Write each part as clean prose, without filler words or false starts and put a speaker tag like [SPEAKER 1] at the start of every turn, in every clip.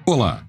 [SPEAKER 1] Olá!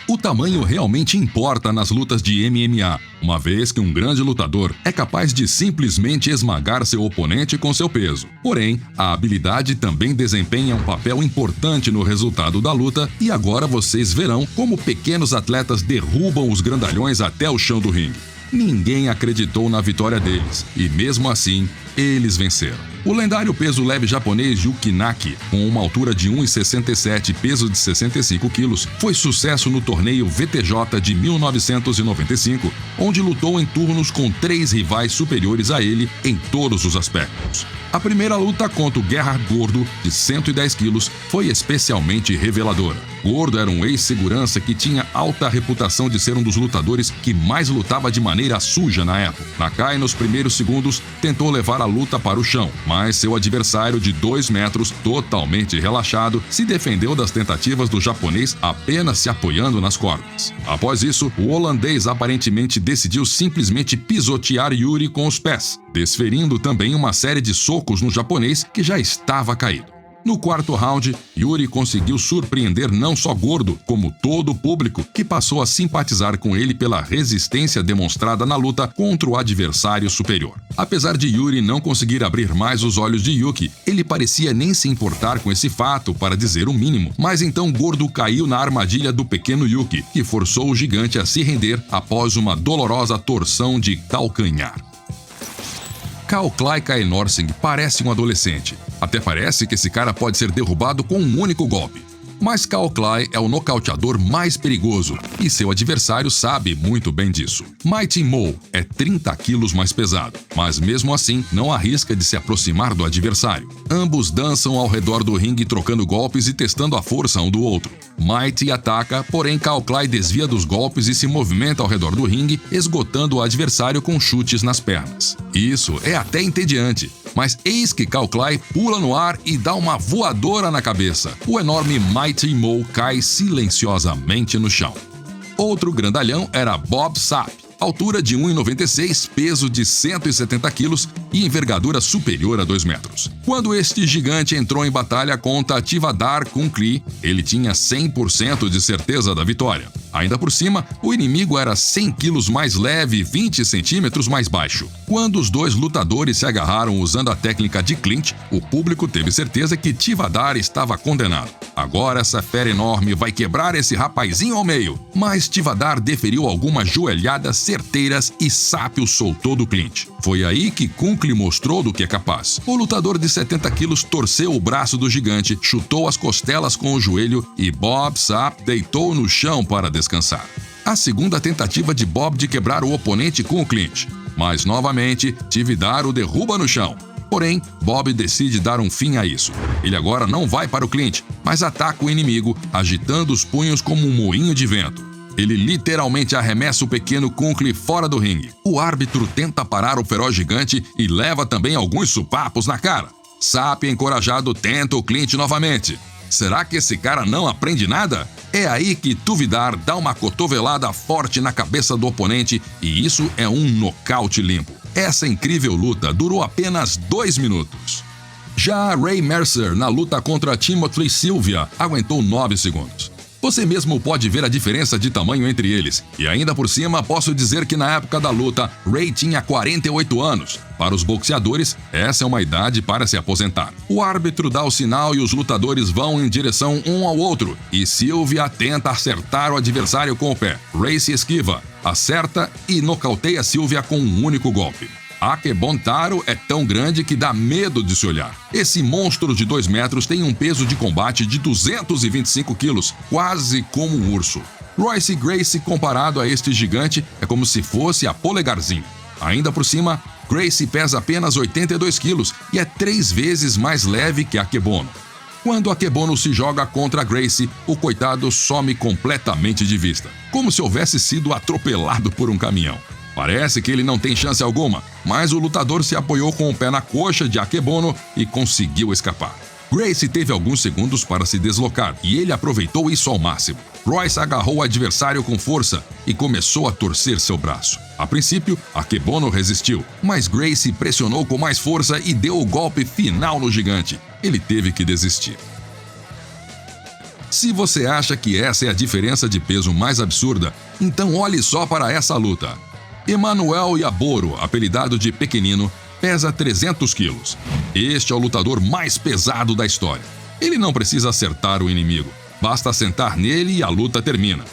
[SPEAKER 1] O tamanho realmente importa nas lutas de MMA, uma vez que um grande lutador é capaz de simplesmente esmagar seu oponente com seu peso. Porém, a habilidade também desempenha um papel importante no resultado da luta e agora vocês verão como pequenos atletas derrubam os grandalhões até o chão do ringue. Ninguém acreditou na vitória deles, e mesmo assim, eles venceram. O lendário peso leve japonês Yuki Naki, com uma altura de 1,67 e peso de 65 quilos, foi sucesso no torneio VTJ de 1995, onde lutou em turnos com 3 rivais superiores a ele em todos os aspectos. A primeira luta contra o Gerhard Gordo, de 110 quilos, foi especialmente reveladora. Gordo era um ex-segurança que tinha alta reputação de ser um dos lutadores que mais lutava de maneira suja na época. Nakai, nos primeiros segundos, tentou levar a luta para o chão, mas seu adversário de 2 metros, totalmente relaxado, se defendeu das tentativas do japonês apenas se apoiando nas cordas. Após isso, o holandês aparentemente decidiu simplesmente pisotear Yuri com os pés, desferindo também uma série de socos no japonês que já estava caído. No quarto round, Yuri conseguiu surpreender não só Gordo, como todo o público, que passou a simpatizar com ele pela resistência demonstrada na luta contra o adversário superior. Apesar de Yuri não conseguir abrir mais os olhos de Yuki, ele parecia nem se importar com esse fato, para dizer o mínimo. Mas então Gordo caiu na armadilha do pequeno Yuki, que forçou o gigante a se render após uma dolorosa torção de calcanhar. Kyle Kaenorsing parece um adolescente. Até parece que esse cara pode ser derrubado com um único golpe. Mas Kyle é o nocauteador mais perigoso e seu adversário sabe muito bem disso. Mighty Mo é 30 quilos mais pesado, mas mesmo assim não arrisca de se aproximar do adversário. Ambos dançam ao redor do ringue trocando golpes e testando a força um do outro. Mighty ataca, porém Kyle desvia dos golpes e se movimenta ao redor do ringue, esgotando o adversário com chutes nas pernas. Isso é até entediante, mas eis que Kyle pula no ar e dá uma voadora na cabeça. O enorme Mighty Mo cai silenciosamente no chão. Outro grandalhão era Bob Sapp, altura de 1,96, peso de 170 quilos e envergadura superior a 2 metros. Quando este gigante entrou em batalha contra Tivadar Kunkli, ele tinha 100% de certeza da vitória. Ainda por cima, o inimigo era 100 quilos mais leve e 20 centímetros mais baixo. Quando os dois lutadores se agarraram usando a técnica de clinch, o público teve certeza que Tivadar estava condenado. Agora essa fera enorme vai quebrar esse rapazinho ao meio. Mas Tivadar deferiu algumas joelhadas certeiras e Sapp o soltou do clinch. Foi aí que Kunkli mostrou do que é capaz. O lutador de 70 quilos torceu o braço do gigante, chutou as costelas com o joelho e Bob Sapp deitou no chão para descansar. A segunda tentativa de Bob de quebrar o oponente com o clinch. Mas novamente, Tivadar o derruba no chão. Porém, Bob decide dar um fim a isso. Ele agora não vai para o clinch, mas ataca o inimigo, agitando os punhos como um moinho de vento. Ele literalmente arremessa o pequeno Kunkli fora do ringue. O árbitro tenta parar o feroz gigante e leva também alguns supapos na cara. Sapp, encorajado, tenta o clinch novamente. Será que esse cara não aprende nada? É aí que Tivadar dá uma cotovelada forte na cabeça do oponente e isso é um nocaute limpo. Essa incrível luta durou apenas 2 minutos. Já Ray Mercer, na luta contra Timothy Sylvia, aguentou 9 segundos. Você mesmo pode ver a diferença de tamanho entre eles. E ainda por cima, posso dizer que na época da luta, Ray tinha 48 anos. Para os boxeadores, essa é uma idade para se aposentar. O árbitro dá o sinal e os lutadores vão em direção um ao outro. E Sylvia tenta acertar o adversário com o pé. Ray se esquiva, acerta e nocauteia Sylvia com um único golpe. Akebon Taro é tão grande que dá medo de se olhar. Esse monstro de 2 metros tem um peso de combate de 225 quilos, quase como um urso. Royce Gracie comparado a este gigante é como se fosse a Polegarzinho. Ainda por cima, Gracie pesa apenas 82 quilos e é 3 vezes mais leve que Akebono. Quando Akebono se joga contra Gracie, o coitado some completamente de vista, como se houvesse sido atropelado por um caminhão. Parece que ele não tem chance alguma, mas o lutador se apoiou com o pé na coxa de Akebono e conseguiu escapar. Gracie teve alguns segundos para se deslocar e ele aproveitou isso ao máximo. Royce agarrou o adversário com força e começou a torcer seu braço. A princípio, Akebono resistiu, mas Gracie pressionou com mais força e deu o golpe final no gigante. Ele teve que desistir. Se você acha que essa é a diferença de peso mais absurda, então olhe só para essa luta. Emanuel Yaboro, apelidado de Pequenino, pesa 300 quilos. Este é o lutador mais pesado da história. Ele não precisa acertar o inimigo, basta sentar nele e a luta termina.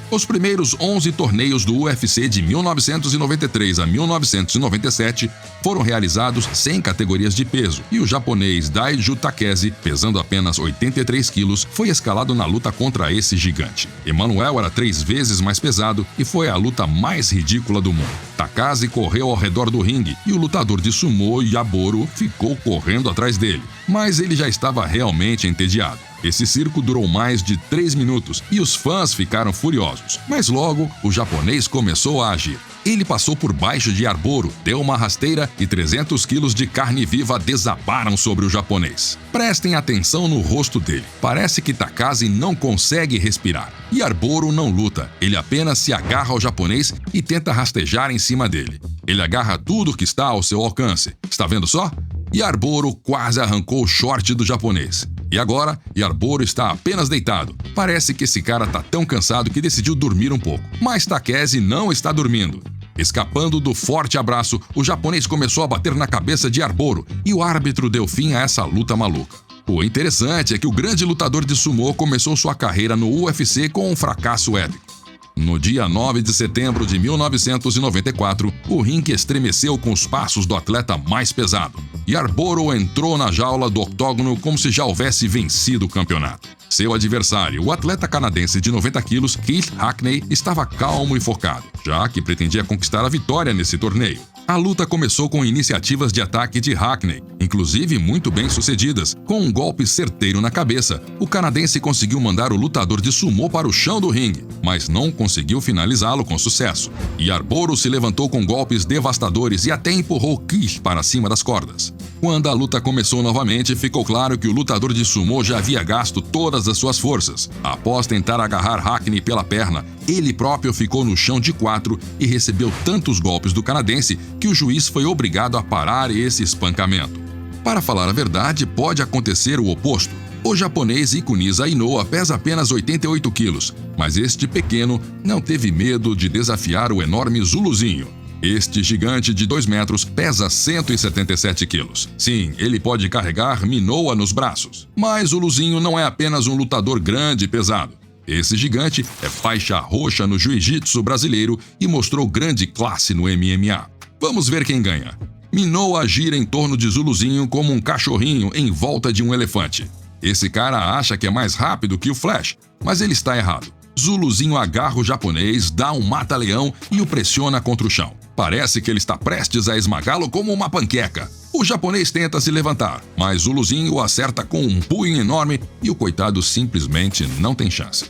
[SPEAKER 1] Os primeiros 11 torneios do UFC de 1993 a 1997 foram realizados sem categorias de peso, e o japonês Daiju Takese, pesando apenas 83 quilos, foi escalado na luta contra esse gigante. Emanuel era 3 vezes mais pesado e foi a luta mais ridícula do mundo. Takase correu ao redor do ringue e o lutador de sumô, Yaboro, ficou correndo atrás dele, mas ele já estava realmente entediado. Esse circo durou mais de 3 minutos e os fãs ficaram furiosos. Mas logo, o japonês começou a agir. Ele passou por baixo de Yaboro, deu uma rasteira e 300 quilos de carne viva desabaram sobre o japonês. Prestem atenção no rosto dele. Parece que Takase não consegue respirar. Yaboro não luta, ele apenas se agarra ao japonês e tenta rastejar em cima dele. Ele agarra tudo que está ao seu alcance. Está vendo só? Yaboro quase arrancou o short do japonês. E agora, Yaboro está apenas deitado. Parece que esse cara tá tão cansado que decidiu dormir um pouco. Mas Takese não está dormindo. Escapando do forte abraço, o japonês começou a bater na cabeça de Yaboro e o árbitro deu fim a essa luta maluca. O interessante é que o grande lutador de sumô começou sua carreira no UFC com um fracasso épico. No dia 9 de setembro de 1994, o ringue estremeceu com os passos do atleta mais pesado. Yaboro entrou na jaula do octógono como se já houvesse vencido o campeonato. Seu adversário, o atleta canadense de 90 quilos, Keith Hackney, estava calmo e focado, já que pretendia conquistar a vitória nesse torneio. A luta começou com iniciativas de ataque de Hackney, inclusive muito bem sucedidas. Com um golpe certeiro na cabeça, o canadense conseguiu mandar o lutador de sumô para o chão do ringue, mas não conseguiu finalizá-lo com sucesso. Yaboro se levantou com golpes devastadores e até empurrou Keith para cima das cordas. Quando a luta começou novamente, ficou claro que o lutador de sumô já havia gasto todas as suas forças. Após tentar agarrar Hackney pela perna, ele próprio ficou no chão de 4 e recebeu tantos golpes do canadense que o juiz foi obrigado a parar esse espancamento. Para falar a verdade, pode acontecer o oposto. O japonês Ikuniza Inoue pesa apenas 88 quilos, mas este pequeno não teve medo de desafiar o enorme Zuluzinho. Este gigante de 2 metros pesa 177 quilos. Sim, ele pode carregar Minoa nos braços. Mas o Luzinho não é apenas um lutador grande e pesado. Esse gigante é faixa roxa no jiu-jitsu brasileiro e mostrou grande classe no MMA. Vamos ver quem ganha. Minoa gira em torno de Zuluzinho como um cachorrinho em volta de um elefante. Esse cara acha que é mais rápido que o Flash, mas ele está errado. Zuluzinho agarra o japonês, dá um mata-leão e o pressiona contra o chão. Parece que ele está prestes a esmagá-lo como uma panqueca. O japonês tenta se levantar, mas Zuluzinho o acerta com um punho enorme e o coitado simplesmente não tem chance.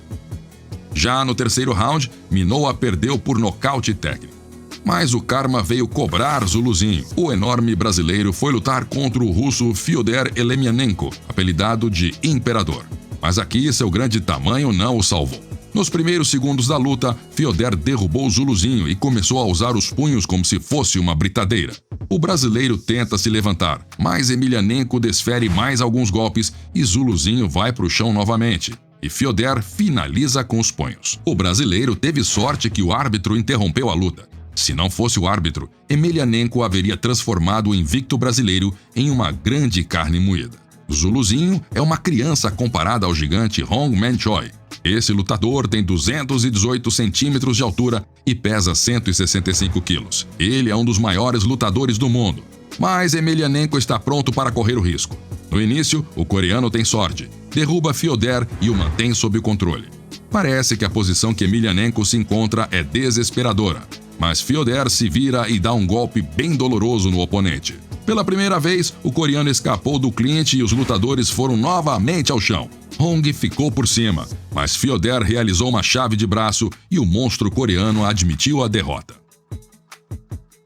[SPEAKER 1] Já no terceiro round, Minoa perdeu por nocaute técnico. Mas o karma veio cobrar Zuluzinho. O enorme brasileiro foi lutar contra o russo Fyodor Emelianenko, apelidado de Imperador. Mas aqui seu grande tamanho não o salvou. Nos primeiros segundos da luta, Fyodor derrubou Zuluzinho e começou a usar os punhos como se fosse uma britadeira. O brasileiro tenta se levantar, mas Emelianenko desfere mais alguns golpes e Zuluzinho vai para o chão novamente. E Fyodor finaliza com os punhos. O brasileiro teve sorte que o árbitro interrompeu a luta. Se não fosse o árbitro, Emelianenko haveria transformado o invicto brasileiro em uma grande carne moída. Zuluzinho é uma criança comparada ao gigante Hong Man Choi. Esse lutador tem 218 centímetros de altura e pesa 165 quilos. Ele é um dos maiores lutadores do mundo. Mas Emelianenko está pronto para correr o risco. No início, o coreano tem sorte. Derruba Fyodor e o mantém sob o controle. Parece que a posição que Emelianenko se encontra é desesperadora. Mas Fyodor se vira e dá um golpe bem doloroso no oponente. Pela primeira vez, o coreano escapou do clinch e os lutadores foram novamente ao chão. Hong ficou por cima, mas Fyodor realizou uma chave de braço e o monstro coreano admitiu a derrota.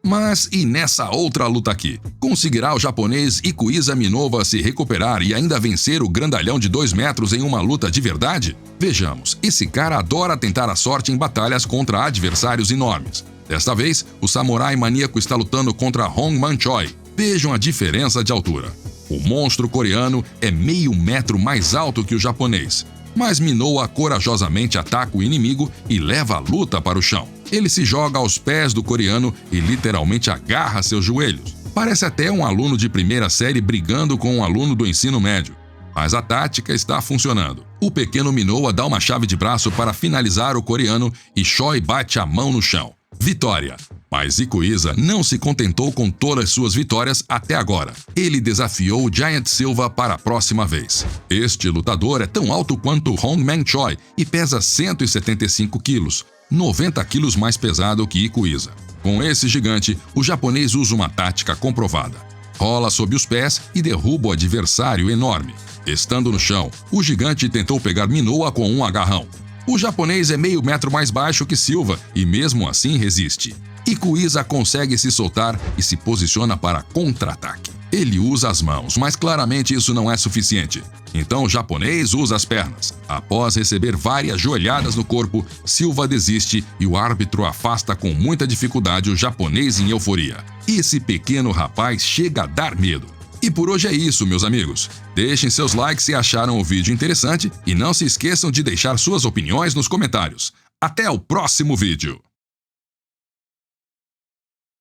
[SPEAKER 1] Mas e nessa outra luta aqui? Conseguirá o japonês Ikuiza Minova se recuperar e ainda vencer o grandalhão de 2 metros em uma luta de verdade? Vejamos, esse cara adora tentar a sorte em batalhas contra adversários enormes. Desta vez, o samurai maníaco está lutando contra Hong Man Choi. Vejam a diferença de altura. O monstro coreano é meio metro mais alto que o japonês. Mas Minoa corajosamente ataca o inimigo e leva a luta para o chão. Ele se joga aos pés do coreano e literalmente agarra seus joelhos. Parece até um aluno de primeira série brigando com um aluno do ensino médio. Mas a tática está funcionando. O pequeno Minoa dá uma chave de braço para finalizar o coreano e Choi bate a mão no chão. Vitória! Mas Ikuisa não se contentou com todas suas vitórias até agora. Ele desafiou o Giant Silva para a próxima vez. Este lutador é tão alto quanto Hongman Choi e pesa 175 quilos, 90 quilos mais pesado que Ikuisa. Com esse gigante, o japonês usa uma tática comprovada. Rola sob os pés e derruba o adversário enorme. Estando no chão, o gigante tentou pegar Minoa com um agarrão. O japonês é meio metro mais baixo que Silva e mesmo assim resiste. Ikuisa consegue se soltar e se posiciona para contra-ataque. Ele usa as mãos, mas claramente isso não é suficiente. Então o japonês usa as pernas. Após receber várias joelhadas no corpo, Silva desiste e o árbitro afasta com muita dificuldade o japonês em euforia. Esse pequeno rapaz chega a dar medo. E por hoje é isso, meus amigos. Deixem seus likes se acharam o vídeo interessante e não se esqueçam de deixar suas opiniões nos comentários. Até o próximo vídeo!